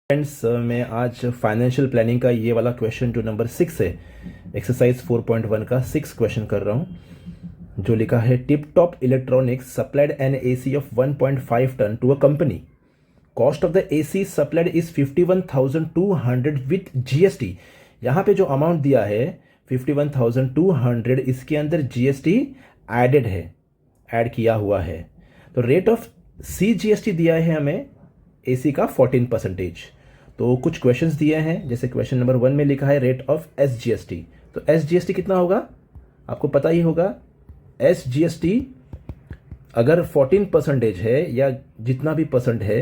Friends मैं आज financial planning का ये वाला क्वेश्चन जो नंबर 6 है, एक्सरसाइज 4.1 का 6 क्वेश्चन कर रहा हूँ। जो लिखा है, tip top electronics supplied an AC of 1.5 ton to a company. Cost of the AC supplied is 51,200 with GST. यहाँ पे जो अमाउंट दिया है 51,200, इसके अंदर जीएसटी एडेड है, ऐड किया हुआ है। तो रेट ऑफ सी जीएसटी दिया है हमें एसी का 14%। तो कुछ क्वेश्चंस दिए हैं, जैसे क्वेश्चन नंबर 1 में लिखा है रेट ऑफ एस जीएसटी। तो एस जीएसटी कितना होगा, आपको पता ही होगा। एस जीएसटी अगर 14% है या जितना भी परसेंट है,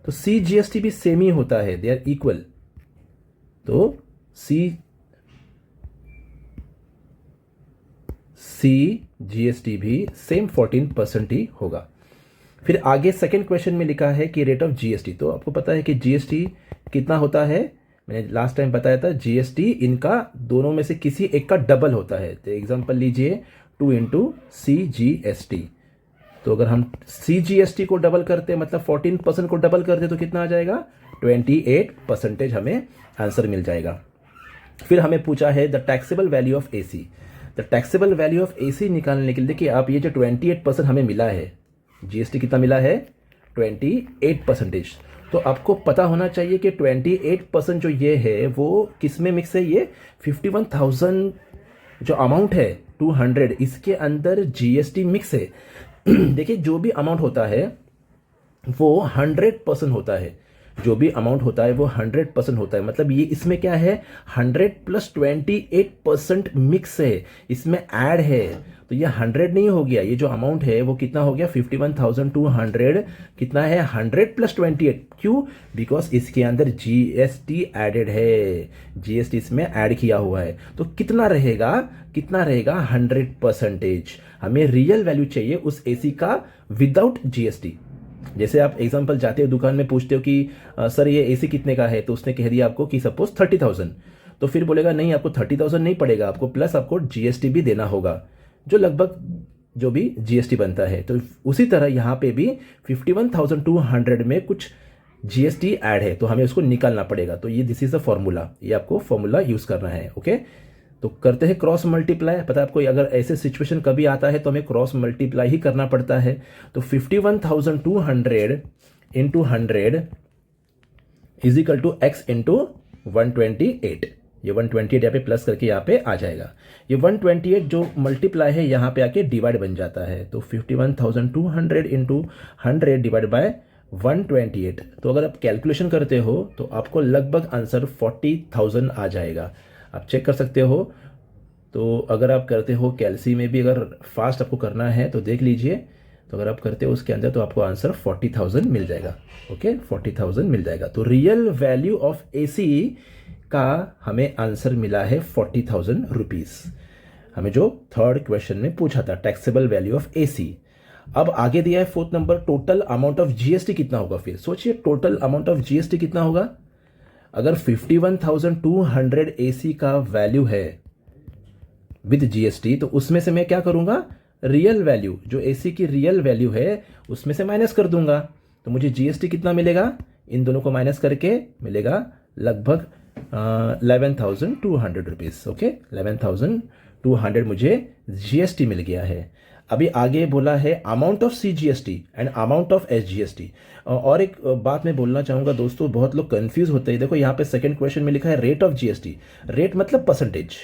तो सी जीएसटी भी सेम ही होता है, दे आर इक्वल। तो सी जीएसटी भी सेम 14% ही होगा। फिर आगे सेकंड क्वेश्चन में लिखा है कि रेट ऑफ जीएसटी। तो आपको पता है कि जीएसटी कितना होता है, मैंने लास्ट टाइम बताया था। जीएसटी इनका दोनों में से किसी एक का डबल होता है। तो एग्जांपल लीजिए 2 इंटू सी जीएसटी। तो अगर हम सी जीएसटी को डबल करते, मतलब 14% को डबल करते, तो कितना आ जाएगा, 28% हमें आंसर मिल जाएगा। फिर हमें पूछा है the taxable value of AC. The taxable value of AC निकालने के लिए देखिए आप, ये जो 28% हमें मिला है, जीएसटी कितना मिला है, 28%। तो आपको पता होना चाहिए कि 28% जो ये है वो किस में मिक्स है। ये 51,000 जो अमाउंट है 200, इसके अंदर जीएसटी मिक्स है। देखिए जो भी अमाउंट होता है वो 100% होता है। जो भी अमाउंट होता है वो 100% होता है। मतलब ये इसमें क्या है, 100 प्लस 28% मिक्स है, इसमें ऐड है। तो ये 100 नहीं हो गया, ये जो अमाउंट है वो कितना हो गया, 51,200 कितना है, 100 प्लस 28। क्यों, बिकॉज इसके अंदर जीएसटी एडेड है, जीएसटी इसमें ऐड किया हुआ है। तो कितना रहेगा, 100%। हमें रियल वैल्यू चाहिए उस एसी का विदाउट जीएसटी। जैसे आप एग्जांपल जाते हो दुकान में, पूछते हो कि सर ये एसी कितने का है, तो उसने कह दिया आपको कि सपोज 30,000। तो फिर बोलेगा नहीं, आपको 30,000 नहीं पड़ेगा, आपको प्लस आपको जीएसटी भी देना होगा, जो लगभग जो भी जीएसटी बनता है। तो उसी तरह यहाँ पे भी 51,200 में कुछ जीएसटी ऐड है, तो हमें उसको निकालना पड़ेगा। तो ये दिस इज द फॉर्मूला, ये आपको फॉर्मूला यूज करना है। ओके, तो करते हैं क्रॉस मल्टीप्लाई। पता है आपको, अगर ऐसे सिचुएशन कभी आता है तो हमें क्रॉस मल्टीप्लाई ही करना पड़ता है। तो 51,200 into 100 is equal to x into 128। ये 128 यहाँ पे प्लस करके यहाँ पे आ जाएगा। ये 128 जो मल्टीप्लाई है यहाँ पे आके डिवाइड बन जाता है। तो 51,200 इंटू 100 डिवाइड बाय 128। तो अगर आप कैलकुलेशन करते हो तो आपको लगभग आंसर 40,000 आ जाएगा। आप चेक कर सकते हो। तो अगर आप करते हो कैलसी में भी, अगर फास्ट आपको करना है तो देख लीजिए। तो अगर आप करते हो उसके अंदर तो आपको आंसर 40,000 मिल जाएगा। ओके, 40,000 मिल जाएगा। तो रियल वैल्यू ऑफ एसी का हमें आंसर मिला है 40,000 रुपीज, हमें जो थर्ड क्वेश्चन में पूछा था, टैक्सेबल वैल्यू ऑफ एसी। अब आगे दिया है fourth number, total amount of GST कितना होगा। फिर सोचिए टोटल अमाउंट ऑफ जीएसटी कितना होगा। अगर 51,200 एसी का वैल्यू है विद जीएसटी, तो उसमें से मैं क्या करूंगा, रियल वैल्यू जो एसी की रियल वैल्यू है उसमें से माइनस कर दूंगा। तो मुझे जीएसटी कितना मिलेगा, इन दोनों को माइनस करके मिलेगा लगभग 11,200 रुपीज। ओके, 11,200 मुझे जीएसटी मिल गया है। अभी आगे बोला है amount of C GST and amount of S GST. और एक बात मैं बोलना चाहूंगा दोस्तों, बहुत लोग कंफ्यूज होते हैं। देखो यहाँ पे सेकंड क्वेश्चन में लिखा है रेट ऑफ जीएसटी। रेट मतलब परसेंटेज।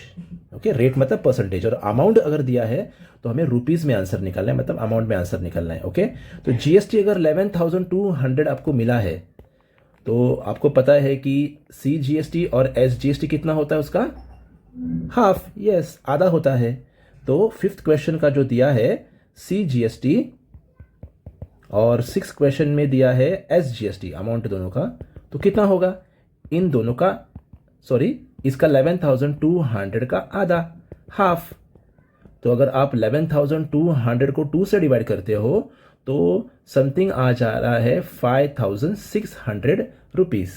ओके, रेट मतलब परसेंटेज, और अमाउंट अगर दिया है तो हमें रुपीज में आंसर निकालना है, मतलब अमाउंट में आंसर निकालना है। ओके, तो जीएसटी अगर 11,200 आपको मिला है, तो आपको पता है कि सी जीएसटी और एस जीएसटी कितना होता है, उसका हाफ, यस, आधा होता है। तो फिफ्थ क्वेश्चन का जो दिया है सी जीएसटी और सिक्स क्वेश्चन में दिया है एस जीएसटी, अमाउंट दोनों का, तो कितना होगा, इन दोनों का, सॉरी, इसका 11,200 का आधा, हाफ। तो अगर आप 11,200 को 2 से डिवाइड करते हो तो समथिंग आ जा रहा है 5,600 रुपीज।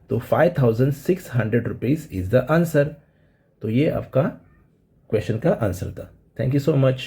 तो 5,600 रुपीज इज द आंसर। तो ये आपका क्वेश्चन का आंसर था। Thank you so much.